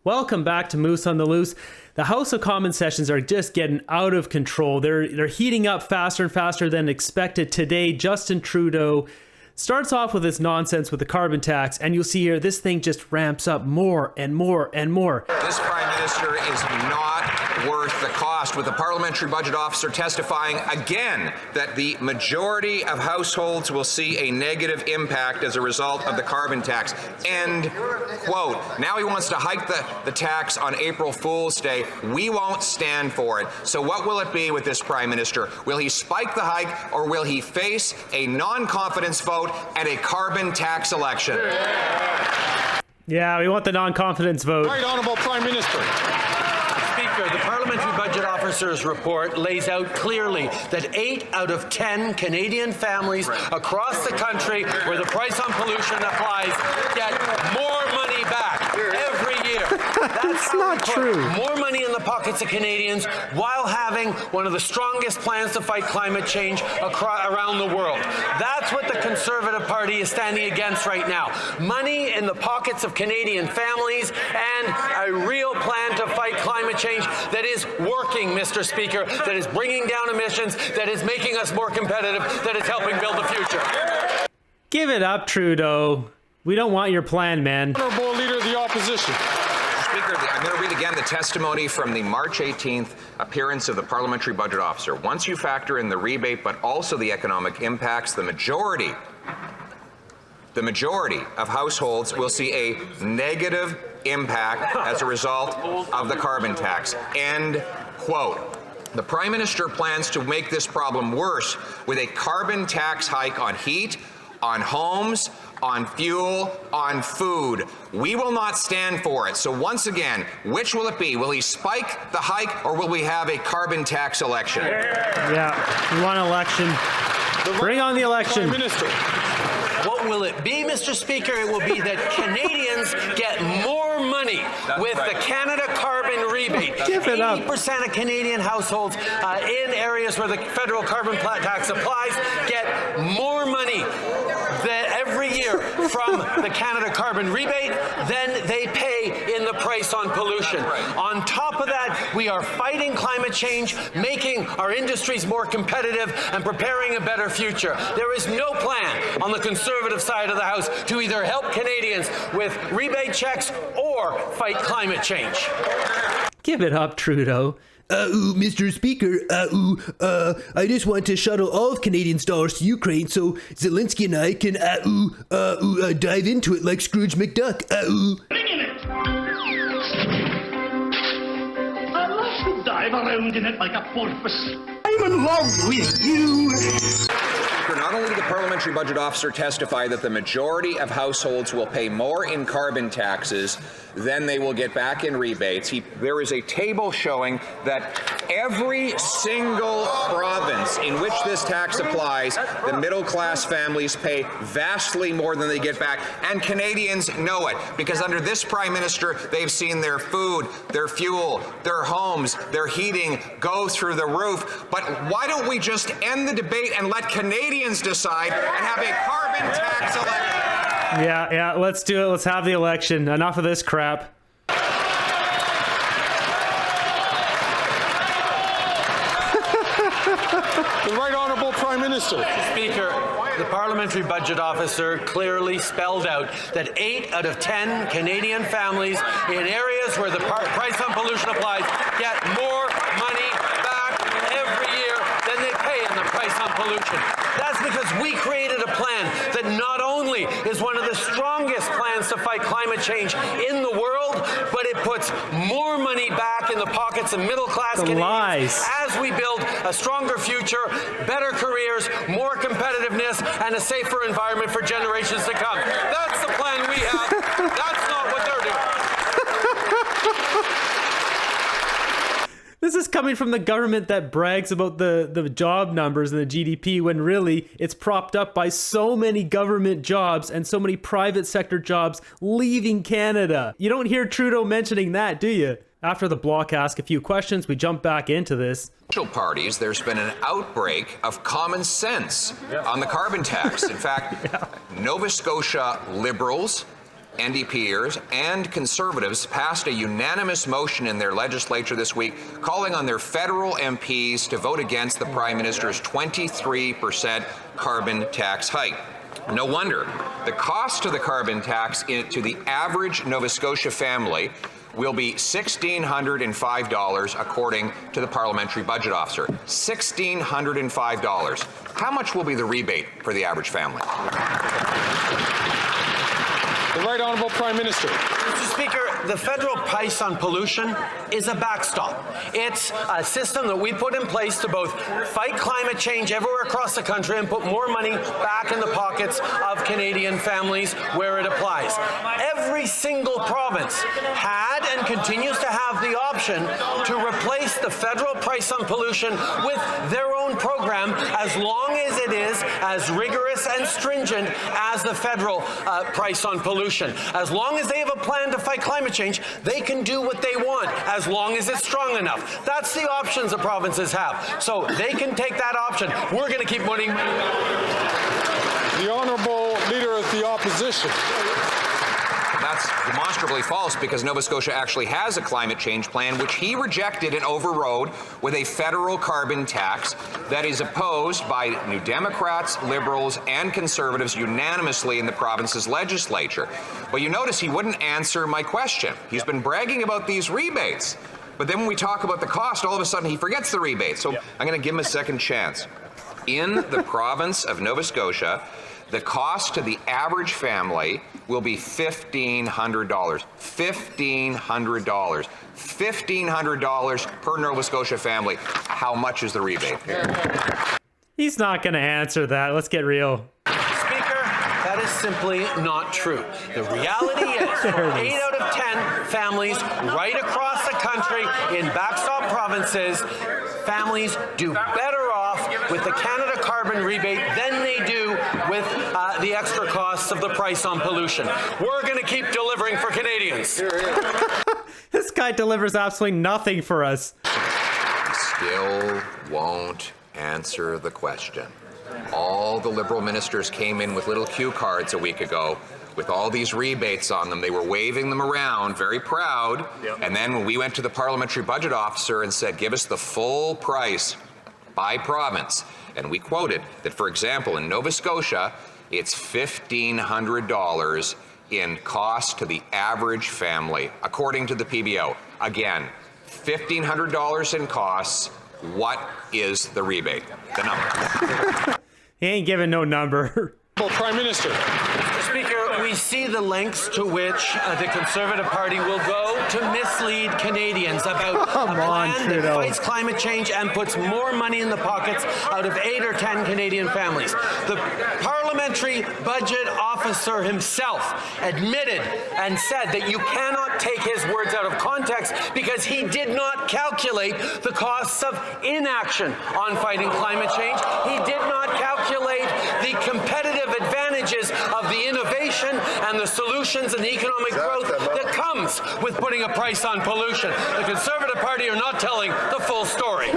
Welcome back to Moose on the Loose. The House of Commons sessions are just getting out of control. They're heating up faster and faster than expected. Today, Justin Trudeau starts off with this nonsense with the carbon tax, and you'll see here, this thing just ramps up more and more and more. This Prime Minister is not worth the cost, with the Parliamentary Budget Officer testifying again that the majority of households will see a negative impact as a result of the carbon tax. End quote. Now he wants to hike the tax on April Fool's Day. We won't stand for it. So what will it be with this Prime Minister? Will he spike the hike, or will he face a non-confidence vote at a carbon tax election? Yeah, we want the non-confidence vote. Right Honourable Prime Minister. Speaker, the Parliamentary Budget Officer's report lays out clearly that 8 out of 10 Canadian families across the country where the price on pollution applies get more money back every year. That's not true. More money in the pockets of Canadians while having one of the strongest plans to fight climate change around the world. That's what the Conservative Party is standing against right now. Money in the pockets of Canadian families and a real plan to fight climate change that is working, Mr. Speaker, that is bringing down emissions, that is making us more competitive, that is helping build the future. Give it up, Trudeau. We don't want your plan, man. Honourable Leader of the Opposition. Speaker, I'm going to read again the testimony from the March 18th appearance of the Parliamentary Budget Officer. Once you factor in the rebate, but also the economic impacts, the majority of households will see a negative impact as a result of the carbon tax. End quote. The Prime Minister plans to make this problem worse with a carbon tax hike on heat, on homes, on fuel, on food. We will not stand for it. So once again, which will it be? Will he spike the hike, or will we have a carbon tax election? Yeah, we want an election. Bring on the election. Prime Minister. What will it be, Mr. Speaker? It will be that Canadians get more money with the Canada carbon rebate. Give it up. 80% of Canadian households in areas where the federal carbon tax applies get more money every year from the Canada carbon rebate than they pay in the price on pollution. On top of that, we are fighting climate change, making our industries more competitive, and preparing a better future. There is no plan on the Conservative side of the House to either help Canadians with rebate checks or fight climate change. Give it up, Trudeau. Mr. Speaker, I just want to shuttle all of Canadians' dollars to Ukraine so Zelensky and I can, dive into it like Scrooge McDuck. Bringing it! I love to dive around in it like a porpoise. I'm in love with you. Not only did the Parliamentary Budget Officer testify that the majority of households will pay more in carbon taxes than they will get back in rebates, there is a table showing that every single province in which this tax applies, the middle-class families pay vastly more than they get back, and Canadians know it, because under this Prime Minister, they've seen their food, their fuel, their homes, their heating go through the roof. But why don't we just end the debate and let Canadians decide and have a carbon tax election? Yeah, let's do it. Let's have the election. Enough of this crap. The Right Honourable Prime Minister. Speaker, the Parliamentary Budget Officer clearly spelled out that 8 out of 10 Canadian families in areas where the price on pollution applies get more money back every year than they pay in the price on pollution. That's because we created a plan that not only is one of the strongest plans to fight climate change in the world, but it puts more money back in the pockets of middle-class Canadians as we build a stronger future, better careers, more competitiveness, and a safer environment for generations to come. That's the plan we have. That's not what they're doing. This is coming from the government that brags about the job numbers and the GDP, when really it's propped up by so many government jobs and so many private sector jobs leaving Canada. You don't hear Trudeau mentioning that, do you? After the Block ask a few questions, we jump back into this. Parties, there's been an outbreak of common sense on the carbon tax. In fact, Nova Scotia Liberals NDPers and Conservatives passed a unanimous motion in their legislature this week calling on their federal MPs to vote against the Prime Minister's 23% carbon tax hike. No wonder. The cost of the carbon tax to the average Nova Scotia family will be $1,605 according to the Parliamentary Budget Officer. $1,605. How much will be the rebate for the average family? The Right Honourable Prime Minister. Mr. Speaker, the federal price on pollution is a backstop. It's a system that we put in place to both fight climate change everywhere across the country and put more money back in the pockets of Canadian families where it applies. Every single province had and continues to have the option to replace the federal price on pollution with their own program as long as it is as rigorous and stringent as the federal price on pollution. As long as they have a plan to fight climate change, they can do what they want as long as it's strong enough. That's the options the provinces have. So they can take that option. We're going to keep putting The Honourable Leader of the Opposition. That's demonstrably false because Nova Scotia actually has a climate change plan, which he rejected and overrode with a federal carbon tax that is opposed by New Democrats, Liberals, and Conservatives unanimously in the province's legislature. But you notice he wouldn't answer my question. He's been bragging about these rebates. But then when we talk about the cost, all of a sudden he forgets the rebate. So I'm going to give him a second chance. In the province of Nova Scotia, the cost to the average family will be $1,500. $1,500. $1,500 per Nova Scotia family. How much is the rebate? He's not going to answer that. Let's get real. Speaker, that is simply not true. The reality is, for 8 out of 10 families right across the country in backstop provinces, families do better off with the Canada carbon rebate than they do with the extra costs of the price on pollution. We're going to keep delivering for Canadians. This guy delivers absolutely nothing for us. Still won't answer the question. All the Liberal ministers came in with little cue cards a week ago with all these rebates on them. They were waving them around, very proud. Yep. And then when we went to the Parliamentary Budget Officer and said, give us the full price by province, and we quoted that, for example, in Nova Scotia, it's $1,500 in cost to the average family, according to the PBO. Again, $1,500 in costs. What is the rebate? The number. He ain't giving no number. Prime Minister. Mr. Speaker, we see the lengths to which the Conservative Party will go to mislead Canadians about a plan that fights climate change and puts more money in the pockets out of 8 or 10 Canadian families. The Parliamentary Budget Officer himself admitted and said that you cannot take his words out of context because he did not calculate the costs of inaction on fighting climate change. He did not calculate the competitive advantages of the innovation and the solutions and the economic growth that comes with putting a price on pollution. The Conservative Party are not telling the full story.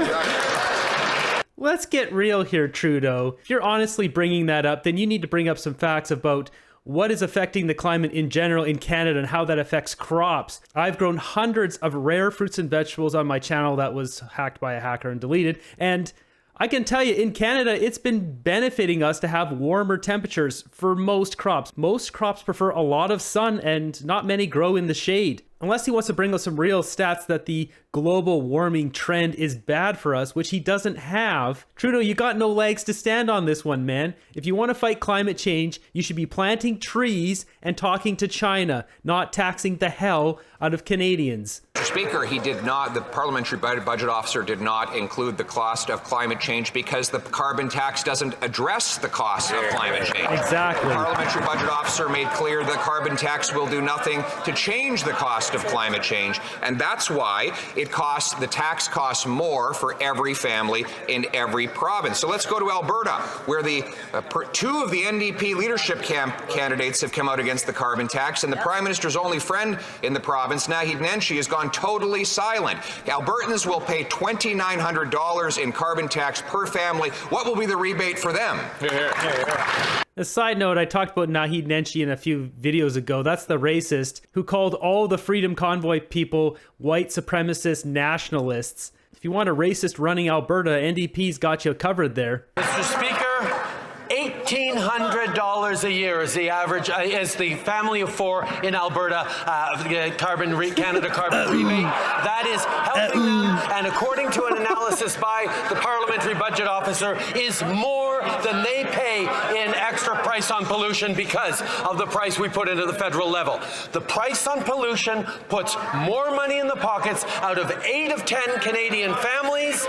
Let's get real here, Trudeau. If you're honestly bringing that up, then you need to bring up some facts about what is affecting the climate in general in Canada and how that affects crops. I've grown hundreds of rare fruits and vegetables on my channel that was hacked by a hacker and deleted, and I can tell you, in Canada, it's been benefiting us to have warmer temperatures for most crops. Most crops prefer a lot of sun and not many grow in the shade. Unless he wants to bring us some real stats that the global warming trend is bad for us, which he doesn't have. Trudeau, you got no legs to stand on this one, man. If you want to fight climate change, you should be planting trees and talking to China, not taxing the hell out of Canadians. Mr. Speaker, he did not, the Parliamentary Budget Officer did not include the cost of climate change because the carbon tax doesn't address the cost of climate change. Exactly. The Parliamentary Budget Officer made clear the carbon tax will do nothing to change the cost of climate change, and that's why the tax costs more for every family in every province. So let's go to Alberta, where the two of the NDP leadership candidates have come out against the carbon tax, and the Prime Minister's only friend in the province, Naheed Nenshi, has gone totally silent. Albertans will pay $2,900 in carbon tax per family. What will be the rebate for them? A side note, I talked about Naheed Nenshi in a few videos ago. That's the racist who called all the Freedom Convoy people white supremacist nationalists. If you want a racist running Alberta, NDP's got you covered there. Mr. Speaker, $1,800 a year is the average, is the family of four in Alberta, Canada carbon rebate. That is helping them, and according to an analysis by the Parliamentary Budget Officer, is more than they pay in extra price on pollution because of the price we put into the federal level. The price on pollution puts more money in the pockets out of 8 of 10 Canadian families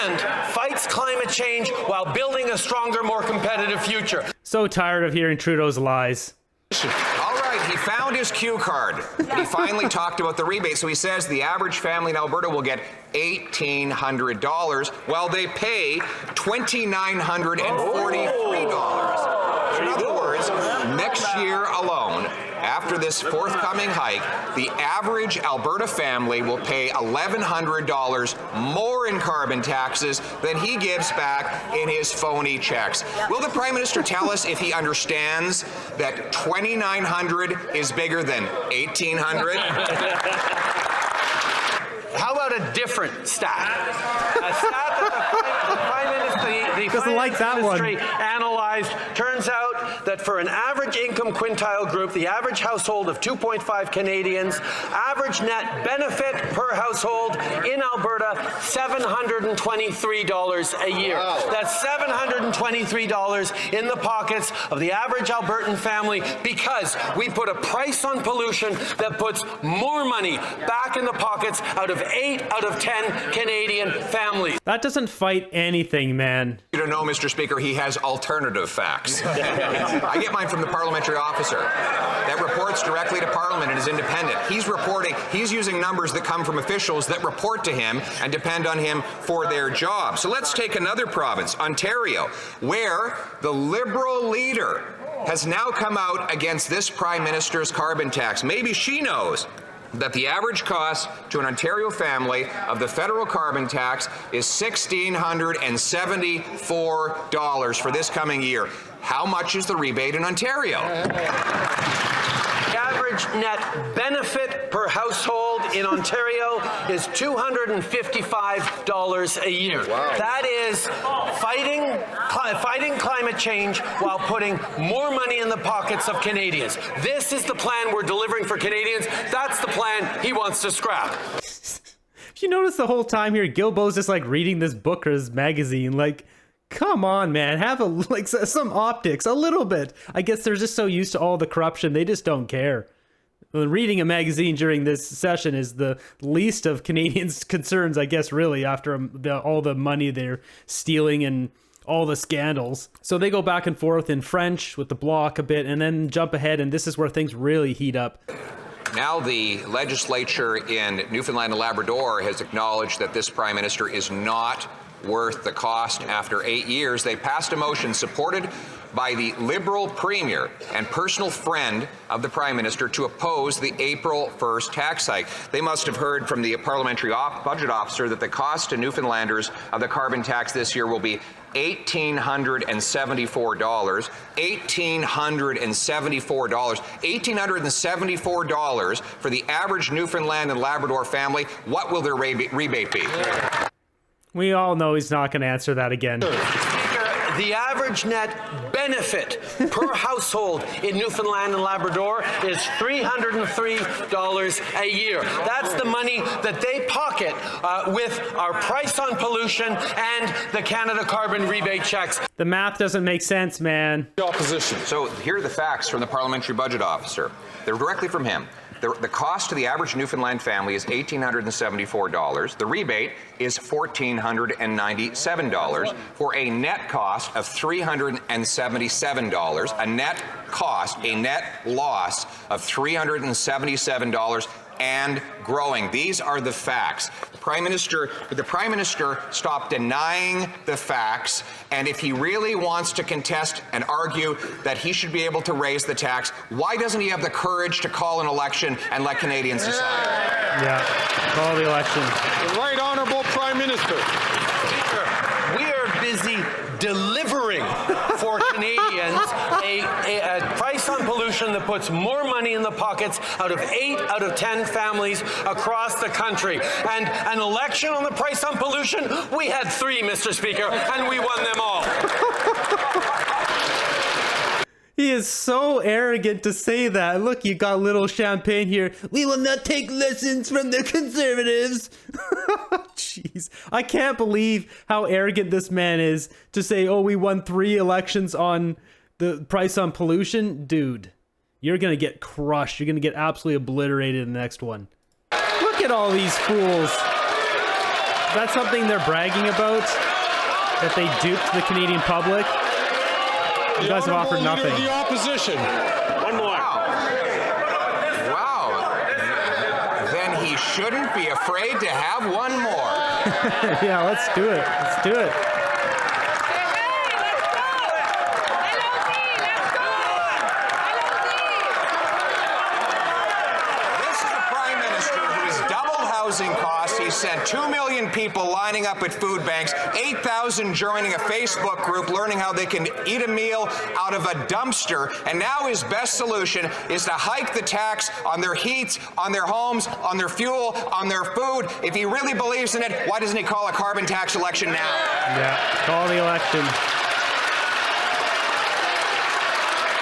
and fights climate change while building a stronger, more competitive future. So tired of hearing Trudeau's lies. All right, he found his cue card. He finally talked about the rebate. So he says the average family in Alberta will get $1,800 while they pay $2,943. In other words, next year alone, after this forthcoming hike, the average Alberta family will pay $1,100 more in carbon taxes than he gives back in his phony checks. Will the Prime Minister tell us if he understands that $2,900 is bigger than $1,800? How about a different stat? A stat that the Prime Minister, the Doesn't like that one. analyzed. Turns out that for an average income quintile group, the average household of 2.5 Canadians, average net benefit per household in Alberta, $723 a year. Wow. That's $723 in the pockets of the average Albertan family because we put a price on pollution that puts more money back in the pockets out of 8 out of 10 Canadian families. That doesn't fight anything, man. You don't know, Mr. Speaker, he has alternative facts. I get mine from the parliamentary officer that reports directly to Parliament and is independent. He's using numbers that come from officials that report to him and depend on him for their job. So let's take another province, Ontario, where the Liberal leader has now come out against this Prime Minister's carbon tax. Maybe she knows that the average cost to an Ontario family of the federal carbon tax is $1,674 for this coming year. How much is the rebate in Ontario? The average net benefit per household in Ontario is $255 a year. Wow. That is fighting climate change while putting more money in the pockets of Canadians. This is the plan we're delivering for Canadians. That's the plan he wants to scrap. You notice the whole time here, Gilbo's just like reading this book or his magazine, like, come on, man, have some optics, a little bit. I guess they're just so used to all the corruption, they just don't care. Well, reading a magazine during this session is the least of Canadians' concerns, I guess, really, after all the money they're stealing and all the scandals. So they go back and forth in French with the Bloc a bit and then jump ahead, and this is where things really heat up. Now the legislature in Newfoundland and Labrador has acknowledged that this Prime Minister is not worth the cost. After 8 years, they passed a motion supported by the Liberal Premier and personal friend of the Prime Minister to oppose the April 1st tax hike. They must have heard from the Parliamentary Budget Officer that the cost to Newfoundlanders of the carbon tax this year will be $1,874. $1,874 for the average Newfoundland and Labrador family. What will their rebate be? We all know he's not going to answer that again. The average net benefit per household in Newfoundland and Labrador is $303 a year. That's the money that they pocket with our price on pollution and the Canada carbon rebate checks. The math doesn't make sense, man. Opposition. So here are the facts from the Parliamentary Budget Officer. They're directly from him. The cost to the average Newfoundland family is $1,874. The rebate is $1,497 for a net cost of $377. A net loss of $377 and growing. These are the facts. The Prime Minister stopped denying the facts, and if he really wants to contest and argue that he should be able to raise the tax, why doesn't he have the courage to call an election and let Canadians decide? Yeah, call the election. The Right Honourable Prime Minister. Speaker, we are busy delivering for Canadians a price on pollution that puts more money in the pockets out of 8 out of 10 families across the country. And an election on the price on pollution, we had 3, Mr. Speaker, and we won them all. He is so arrogant to say that. Look, you got little champagne here. We will not take lessons from the Conservatives. Jeez. I can't believe how arrogant this man is to say, oh, we won 3 elections on the price on pollution. Dude, you're going to get crushed. You're going to get absolutely obliterated in the next one. Look at all these fools. That's something they're bragging about, that they duped the Canadian public. You guys have offered nothing. The opposition. One more. Wow. Then he shouldn't be afraid to have one more. Yeah, let's do it. Let's do it. This is the Prime Minister who has doubled housing costs. He sent 2 million people lining up at food banks, 8,000 joining a Facebook group learning how they can eat a meal out of a dumpster, and now his best solution is to hike the tax on their heat, on their homes, on their fuel, on their food. If he really believes in it, why doesn't he call a carbon tax election now? Yeah, call the election.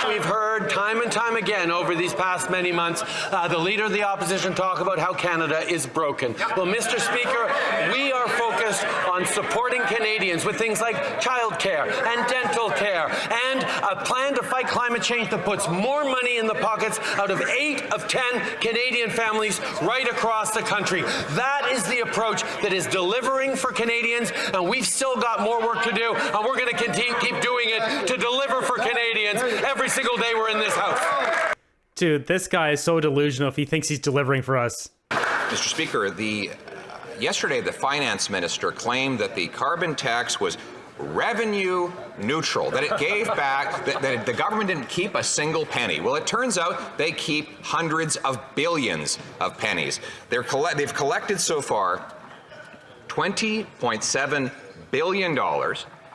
We've heard time and time again over these past many months the Leader of the Opposition talk about how Canada is broken. Well, Mr. Speaker, we are focused on supporting Canadians with things like childcare and dental care and a plan to fight climate change that puts more money in the pockets out of 8 of 10 Canadian families right across the country. That is the approach that is delivering for Canadians, and we've still got more work to do, and we're going to keep doing it to deliver for Canadians every single day we're in this house. Dude, this guy is so delusional if he thinks he's delivering for us. Mr. Speaker, yesterday the finance minister claimed that the carbon tax was revenue neutral, that it gave back, that the government didn't keep a single penny. Well, it turns out they keep hundreds of billions of pennies. They've collected so far $20.7 billion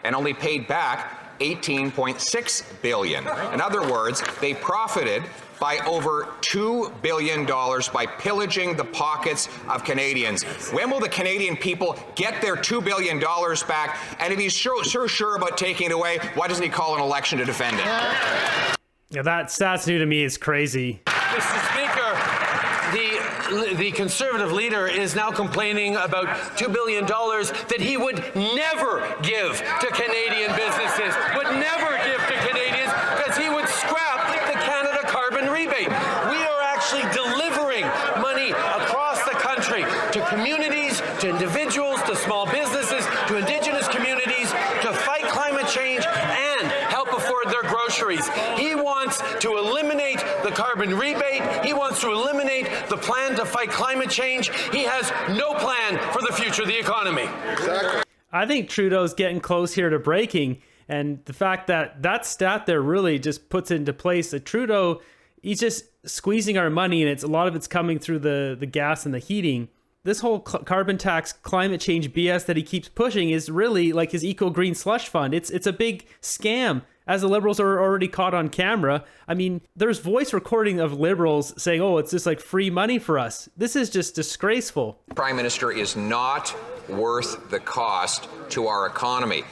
and only paid back $18.6 billion. In other words, they profited by over $2 billion by pillaging the pockets of Canadians. When will the Canadian people get their $2 billion back? And if he's so sure about taking it away, why doesn't he call an election to defend it? Yeah, that stats new to me is crazy. Mr. Speaker, the Conservative leader is now complaining about $2 billion that he would never give to Canadian businesses, would never give to Canadians, because he would scrap the Canada carbon rebate. We are actually delivering money across the country to communities, to individuals, to small businesses, to Indigenous communities, to fight climate change and help afford their groceries. He wants to eliminate the carbon rebate. He wants to eliminate the plan to fight climate change. He has no plan for the future of the economy. Exactly. I think Trudeau's getting close here to breaking, and the fact that that stat there really just puts into place that Trudeau, he's just squeezing our money, and a lot of it's coming through the gas and the heating. This whole carbon tax, climate change BS that he keeps pushing is really like his eco-green slush fund. It's a big scam, as the Liberals are already caught on camera. I mean, there's voice recording of Liberals saying, oh, it's just like free money for us. This is just disgraceful. Prime Minister is not worth the cost to our economy.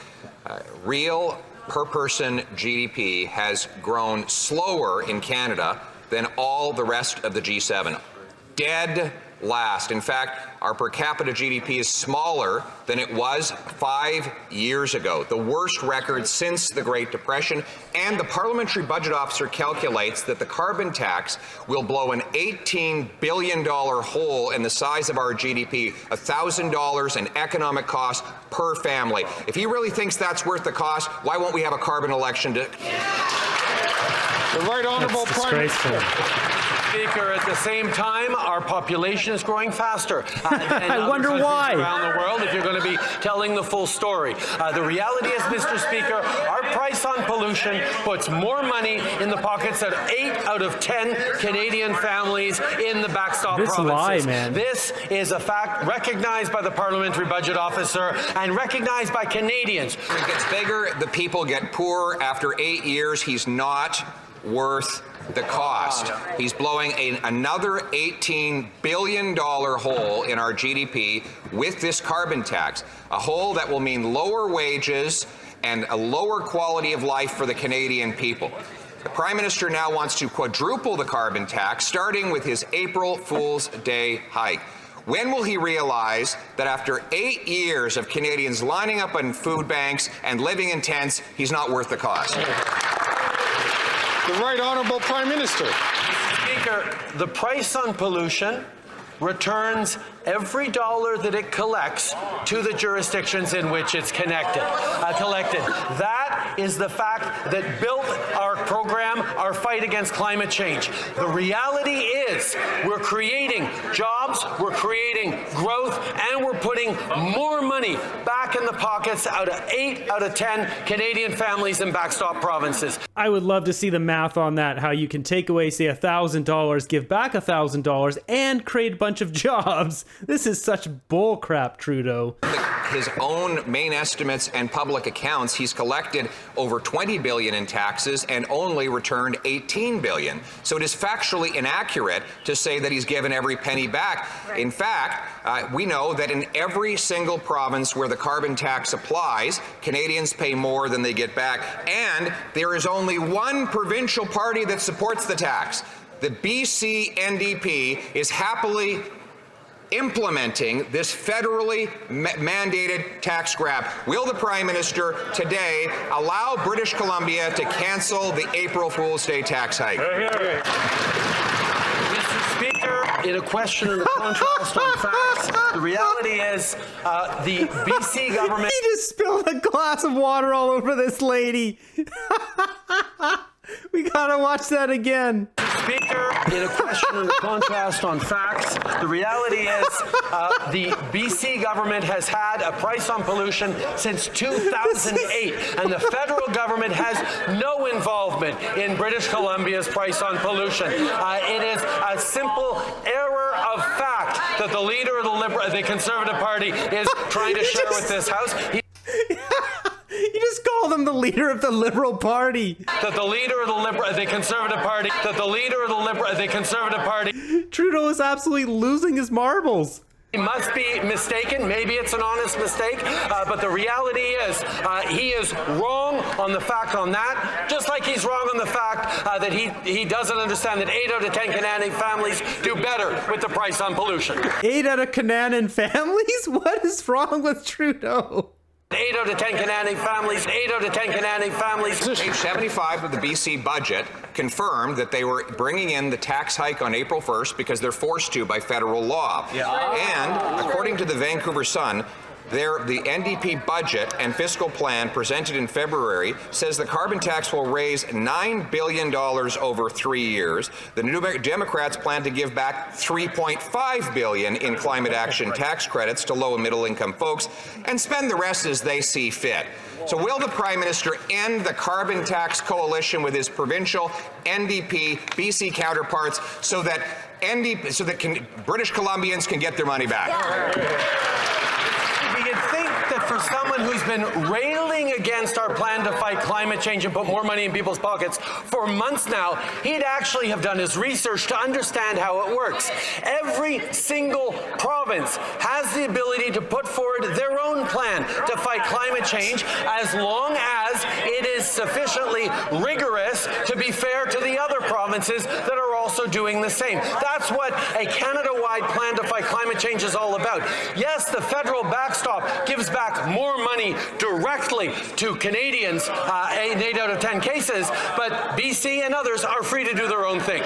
Real per-person GDP has grown slower in Canada than all the rest of the G7. Dead last. In fact, our per capita GDP is smaller than it was 5 years ago, the worst record since the Great Depression, and the Parliamentary Budget Officer calculates that the carbon tax will blow an $18 billion hole in the size of our GDP, $1,000 in economic cost per family. If he really thinks that's worth the cost, why won't we have a carbon election to... The Right Honourable That's Prime disgraceful. Minister. Speaker, at the same time, our population is growing faster. I wonder why. Around the world, if you're going to be telling the full story. The reality is, Mr. Speaker, our price on pollution puts more money in the pockets of 8 out of 10 Canadian families in the backstop This provinces. lie, man. This is a fact recognized by the Parliamentary Budget Officer and recognized by Canadians. It gets bigger, the people get poorer. After 8 years, he's not worth the cost. He's blowing another $18 billion hole in our GDP with this carbon tax, a hole that will mean lower wages and a lower quality of life for the Canadian people. The Prime Minister now wants to quadruple the carbon tax, starting with his April Fool's Day hike. When will he realize that after 8 years of Canadians lining up in food banks and living in tents, he's not worth the cost? The Right Honourable Prime Minister. Speaker, the price on pollution returns every dollar that it collects to the jurisdictions in which it's collected. That is the fact that built our program, our fight against climate change. The reality is we're creating jobs, we're creating growth, and we're putting more money back in the pockets out of 8 out of 10 Canadian families in backstop provinces. I would love to see the math on that, how you can take away, say, $1,000, give back $1,000, and create a bunch of jobs. This is such bull crap, Trudeau. His own main estimates and public accounts, he's collected over $20 billion in taxes and only returned $18 billion. So it is factually inaccurate to say that he's given every penny back. In fact, we know that in every single province where the carbon tax applies, Canadians pay more than they get back. And there is only one provincial party that supports the tax. The BC NDP is happily implementing this federally mandated tax grab. Will the Prime Minister today allow British Columbia to cancel the April Fool's Day tax hike? Mr. Speaker, in a question and a contrast on facts, the reality is the BC government... He just spilled a glass of water all over this lady. We gotta watch that again. Speaker, in a question and a contrast on facts, the reality is the BC government has had a price on pollution since 2008, and the federal government has no involvement in British Columbia's price on pollution. It is a simple error of fact that the leader of the Conservative Party is trying to share with this House. You just called him the leader of the Liberal Party. That the leader of the Conservative Party, Trudeau is absolutely losing his marbles. He must be mistaken. Maybe it's an honest mistake, but the reality is he is wrong on the fact on that, just like he's wrong on the fact that he doesn't understand that 8 out of 10 Canadian families do better with the price on pollution. 8 out of Canadian families? What is wrong with Trudeau? 8 out of 10 Canadian families, Page 75 of the BC budget confirmed that they were bringing in the tax hike on April 1st because they're forced to by federal law. And according to the Vancouver Sun, the NDP budget and fiscal plan presented in February says the carbon tax will raise $9 billion over 3 years. The New Democrats plan to give back $3.5 billion in climate action tax credits to low and middle income folks and spend the rest as they see fit. So will the Prime Minister end the carbon tax coalition with his provincial NDP BC counterparts so that British Columbians can get their money back? You'd think that for someone who's been railing against our plan to fight climate change and put more money in people's pockets for months now, he'd actually have done his research to understand how it works. Every single province has the ability to put forward their own plan to fight climate change as long as it is sufficiently rigorous to be fair to the other provinces that are also doing the same. That's what a Canada-wide plan to fight climate change is all about. Yes, the federal backstop gives back more money directly to Canadians in 8 out of 10 cases, but BC and others are free to do their own thing.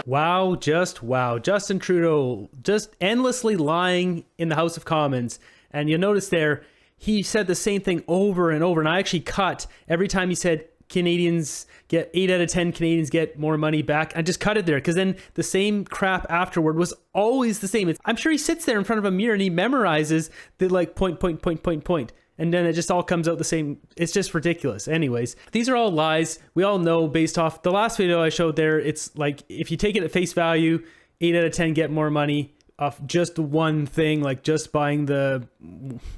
Wow, just wow. Justin Trudeau just endlessly lying in the House of Commons. And you'll notice there, he said the same thing over and over. And I actually cut every time he said Canadians get 8 out of 10 Canadians get more money back. I just cut it there because then the same crap afterward was always the same. I'm sure he sits there in front of a mirror and he memorizes the like point. And then it just all comes out the same. It's just ridiculous. Anyways, these are all lies. We all know based off the last video I showed there. It's like if you take it at face value, 8 out of 10 get more money off just one thing, like just buying the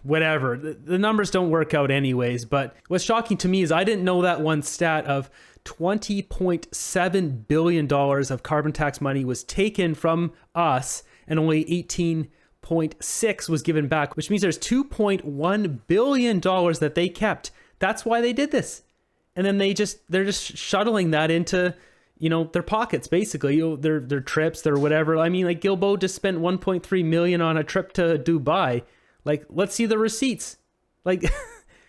whatever. The numbers don't work out anyways. But what's shocking to me is I didn't know that one stat of $20.7 billion of carbon tax money was taken from us and only 18.6 was given back, which means there's $2.1 billion that they kept. That's why they did this. And then they're just shuttling that into, you know, their pockets, basically, you know, their trips, their whatever. I mean, like Guilbeault just spent 1.3 million on a trip to Dubai. Like, let's see the receipts. Like,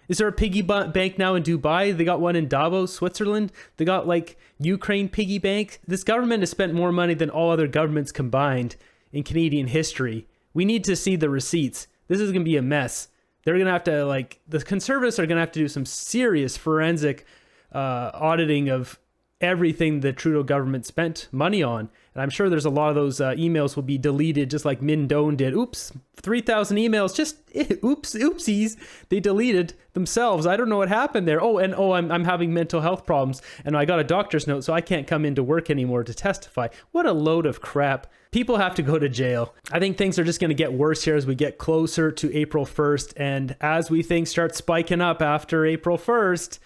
is there a piggy bank now in Dubai? They got one in Davos, Switzerland. They got like Ukraine piggy bank. This government has spent more money than all other governments combined in Canadian history. We need to see the receipts. This is going to be a mess. They're going to have to, like, the Conservatives are going to have to do some serious forensic auditing of everything the Trudeau government spent money on. And I'm sure there's a lot of those emails will be deleted just like Min Doan did. Oops, 3,000 emails, just oopsies. They deleted themselves. I don't know what happened there. I'm having mental health problems and I got a doctor's note, so I can't come into work anymore to testify. What a load of crap. People have to go to jail. I think things are just going to get worse here as we get closer to April 1st. And as we things start spiking up after April 1st,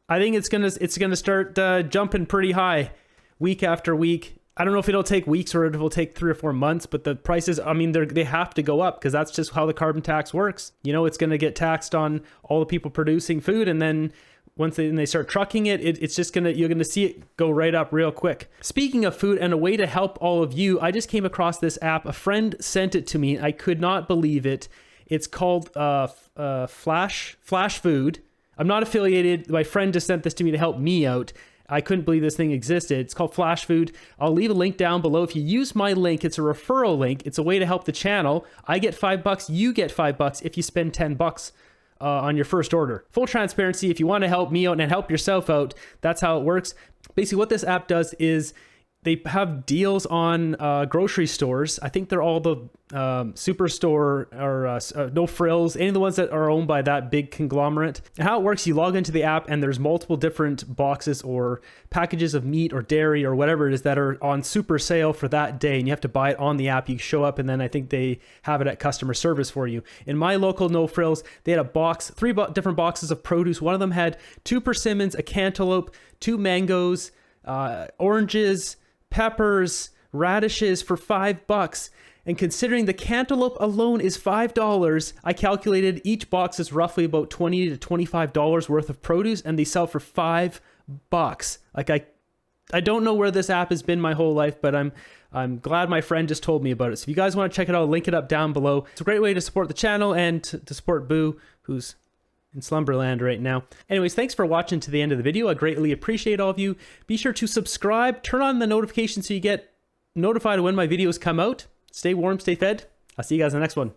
I think it's gonna start jumping pretty high week after week. I don't know if it'll take weeks or if it'll take 3 or 4 months, but the prices, I mean, they have to go up because that's just how the carbon tax works. You know, it's going to get taxed on all the people producing food, and then once they start trucking it's just you're gonna see it go right up real quick. Speaking of food and a way to help all of you, I just came across this app. A friend sent it to me. I could not believe it. It's called Flash Food. I'm not affiliated. My friend just sent this to me to help me out. I couldn't believe this thing existed. It's called Flash Food. I'll leave a link down below. If you use my link, it's a referral link. It's a way to help the channel. I get $5. You get $5 if you spend $10 on your first order. Full transparency. If you want to help me out and help yourself out, that's how it works. Basically, what this app does is they have deals on grocery stores. I think they're all the Superstore or No Frills, any of the ones that are owned by that big conglomerate. And how it works, you log into the app and there's multiple different boxes or packages of meat or dairy or whatever it is that are on super sale for that day. And you have to buy it on the app. You show up and then I think they have it at customer service for you. In my local No Frills, they had a box, 3 different boxes of produce. One of them had 2 persimmons, a cantaloupe, 2 mangoes, oranges, peppers, radishes for $5. And considering the cantaloupe alone is $5, I calculated each box is roughly about $20 to $25 worth of produce, and they sell for $5. Like I don't know where this app has been my whole life, but I'm glad my friend just told me about it. So if you guys want to check it out, I'll link it up down below. It's a great way to support the channel and to support Boo, who's in Slumberland right now. Anyways, thanks for watching to the end of the video. I greatly appreciate all of you. Be sure to subscribe, turn on the notifications so you get notified when my videos come out. Stay warm, stay fed. I'll see you guys in the next one.